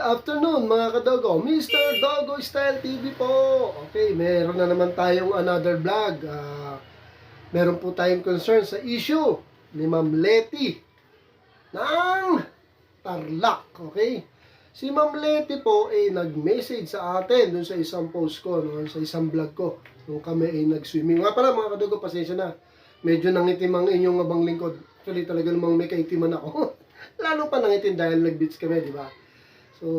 afternoon mga kadogo, Mr. Dogo Style TV po. Okay, meron na naman tayong another vlog. Meron po tayong concern sa issue ni Ma'am Letty ng Tarlac. Okay, si Ma'am Letty po ay nag-message sa atin dun sa isang post ko, no? Sa isang vlog ko nung kami ay nag-swimming. Nga pala mga kadogo, pasensya na, medyo nangitim ang inyong abang lingkod. Actually talaga namang may kaitiman ako. Lalo pa nangitim dahil nag-beach kami, di ba? So,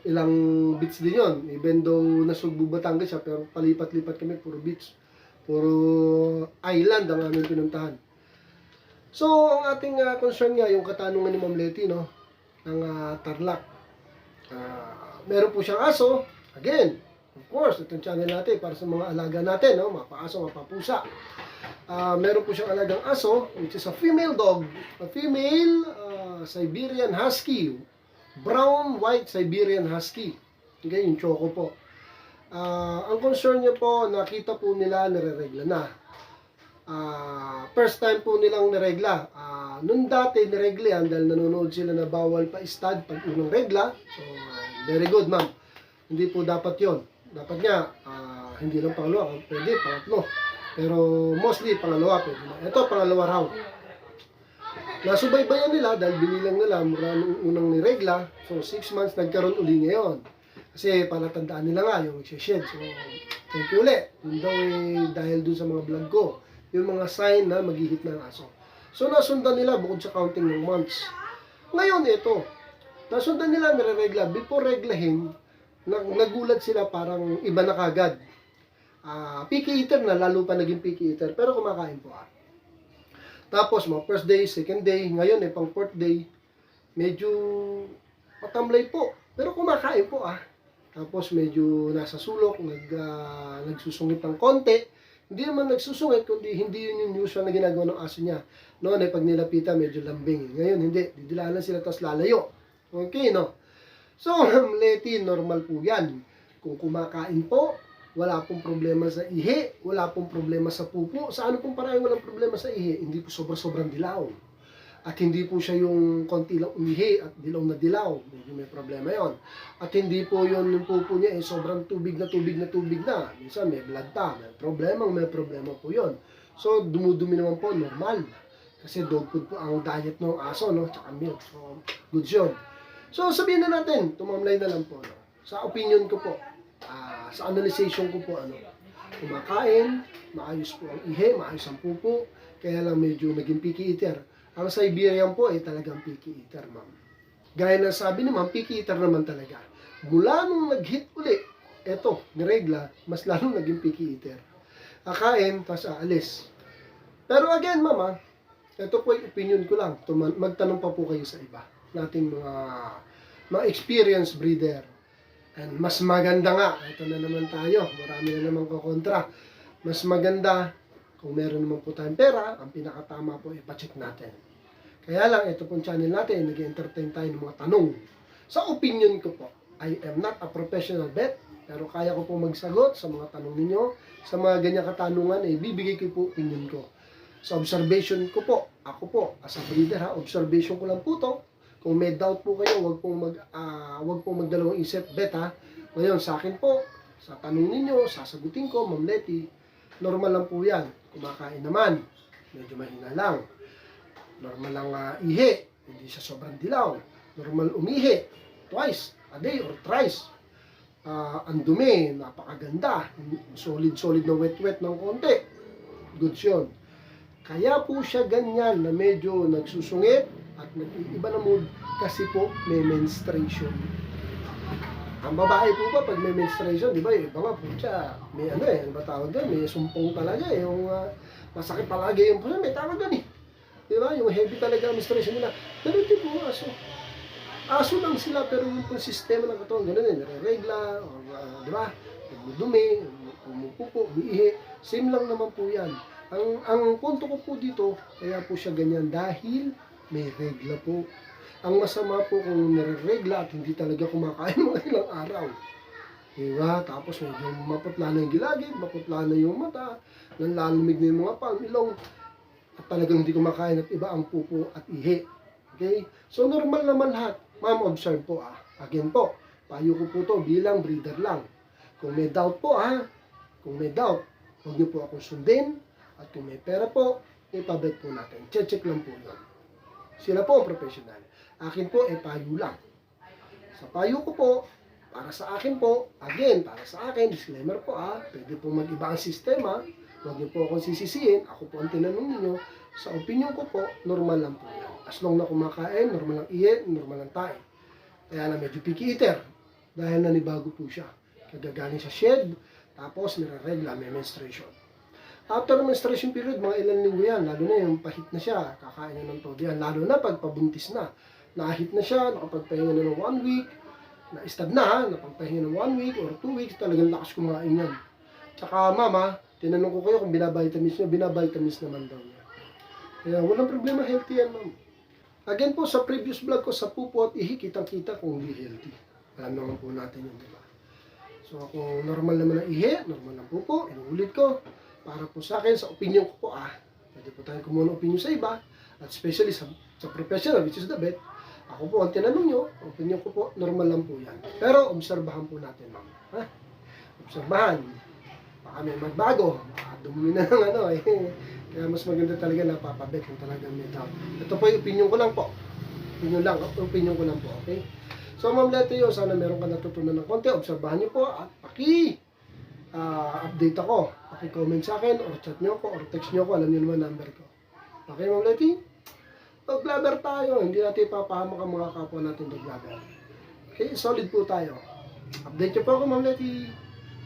ilang beach din yon. Even though nasugbu Batangas siya, pero palipat-lipat kami, puro beach. Puro island ang aming pinuntahan. So, ang ating concern nga, yung katanungan ni Ma'am Letty, no? Ng Tarlac. Meron po siyang aso. Again, of course, itong channel natin para sa mga alaga natin, no? Mapaaso, mapapusa. Meron po siyang alagang aso, which is a female dog. A female Siberian Husky. Brown, white Siberian Husky. Okay, yung choco po. Ang concern niya po, nakita po nila nire-regla na. First time po nilang niregla. Nung dati niregla yan dahil nanonood sila na bawal pa stud pag unang regla. So, very good ma'am. Hindi po dapat yon. Dapat nga, hindi lang pangalawa, pwede, pangatlo. Pero mostly pangalawa pwede na. Ito, pangalawa raw. Nasubaybayan nila dahil binilang nila mula nung unang niregla. So, 6 months nagkaroon uli ngayon. Kasi palatandaan nila nga yung magsished. So, thank you ulit. Yun daw dahil dun sa mga vlog ko. Yung mga sign na maghihit ng aso. So, nasundan nila bukod sa counting ng months. Ngayon, ito. Nasundan nila nire-regla. Before reglahin, nagulat sila parang iba na kagad. Picky eater na, lalo pa naging picky eater. Pero kumakain po Tapos, mga first day, second day, ngayon pang fourth day, medyo matamlay po. Pero kumakain po Tapos, medyo nasa sulok, nagsusungit ng konti. Hindi naman nagsusungit, kundi hindi yun yung usual na ginagawa ng aso niya. Noon pag nilapitan, medyo lambing. Ngayon, hindi. Didilalan sila, tapos lalayo. Okay, no? So, Ma'am Letty, normal po yan. Kung kumakain po, wala pong problema sa ihi, wala pong problema sa pupo. Sa ano pong parang walang problema sa ihi? Hindi po sobrang dilaw. At hindi po siya yung konti lang umihi at dilaw na dilaw. Medyo may problema yon. At hindi po yung pupo niya sobrang tubig na. Minsan may blood pa. May problema po yon. So, dumudumi naman po, normal. Kasi dog food po ang diet ng aso, no? Tsaka milk. So, good yun. So, sabihin na natin, tumamlay na lang po. No? Sa opinion ko po, sa analyzation ko po, kumakain, maayos po ang ihi, maayos ang pupo, kaya lang medyo naging picky eater. Ang Siberian po ay talagang picky eater, ma'am. Gaya ng sabi ni ma'am, picky eater naman talaga. Mula nung nag-hit uli, eto, niregla, mas lalong naging picky eater. Akain, tapos aalis. Pero again, ma'am, ito po yung opinion ko lang. Magtanong pa po kayo sa iba. Nating mga experienced breeder. And mas maganda nga, ito na naman tayo, marami na naman kukontra. Mas maganda, kung meron naman po tayong pera, ang pinakatama po ipacheck natin. Kaya lang, ito pong channel natin, nag-entertain tayo ng mga tanong. Sa opinion ko po, I am not a professional vet, pero kaya ko po magsagot sa mga tanong ninyo. Sa mga ganyang katanungan, bibigay ko po opinion ko. Sa observation ko po, ako po, as a breeder observation ko lang po to. Kung may doubt po kayo, wag pong magdalawang isip, bet Ngayon, sa akin po, sa tanong ninyo, sasagutin ko, Ma'am Letty, normal lang po yan. Kumakain naman, medyo mahina lang. Normal lang ihi, hindi siya sobrang dilaw. Normal umihi, twice a day or thrice. Ang dumi, napakaganda. Solid na wet ng konti. Good yun. Kaya po siya ganyan na medyo nagsusungit, at nag-iba na mood kasi po may menstruation. Ang babae po ba pag may menstruation, di ba, iba nga po siya, may ano ano ba tawag doon, may sumpong talaga yung masakit palagi yung puso, may tawag doon di ba, yung heavy talaga ang menstruation nila. Pero ito po, aso lang sila, pero yung po sistema ng katawan, gano'n nire-regla, di ba, nagmudumi, umupupo, umiihi, same lang naman po yan. Ang punto ko po dito, kaya po siya ganyan dahil may regla po. Ang masama po kung nire-regla at hindi talaga kumakain mga ilang araw. Diba? Tapos medyo maputla na yung gilagid, maputla na yung mata, nanlalamig na yung mga ilong, at talagang hindi kumakain at iba ang pupo at ihi. Okay? So normal naman lahat. Ma'am, observe po Again po, payo ko po to bilang breeder lang. Kung may doubt po kung may doubt, huwag niyo po akong sundin. At kung may pera po, ipabet po natin. Check lang po yun. Sila po ang professional. Akin po, payo lang. Sa payo ko po, para sa akin po, again, para sa akin, disclaimer po pwede po mag-iba ang sistema. Huwag niyo po akong sisisihin. Ako po ang tinanong niyo. Sa opinion ko po, normal lang po yan. As long na kumakain, normal lang iye, normal lang tayo. Kaya na medyo picky eater. Dahil nanibago po siya. Kagagaling sa shed, tapos nire-regla, may menstruation. After menstruation period, mga ilang linggo yan, lalo na yung pahit na siya, kakain na ng todo yan, lalo na pag pabuntis na. Nakahit na siya, nakapagpahinga na ng 1 week, na-stab na nakapagpahinga ng 1 week or 2 weeks, talagang lakas kumain yan. Tsaka mama, tinanong ko kayo kung binavitamins niya, binavitamins naman daw niya. Kaya walang problema, healthy yan ma'am. Again po, sa previous vlog ko sa pupo at ihi, kitang-kita kung hindi healthy. Alam naman po natin yun, di ba? So kung normal naman ang ihi, normal ang pupo, inuulit ko. Para po sa akin, sa opinion ko po pwede po tayong kumuha ng opinion sa iba, at especially sa professional, which is the vet. Ako po, ang tinanong nyo, opinion ko po, normal lang po yan. Pero, obserbahan po natin, ma'am. Obserbahan. Baka may magbago. Baka dumumi na ng Kaya mas maganda talaga napapabet kung talagang may doubt. Ito po yung opinion ko lang po. Opinion ko lang po, okay? So, ma'am Leti, sana meron ka natutunan ng konti. Obserbahan nyo po at update ako. Paki-comment sa akin or chat nyo ko or text nyo ko. Alam nyo naman number ko. Okay, ma'am Leti? Dog-lover tayo. Hindi natin ipapahamak ang mga kapwa natin dog-lover. Okay, solid po tayo. Update nyo po ako, ma'am Leti.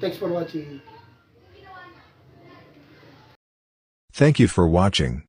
Thanks for watching. Thank you for watching.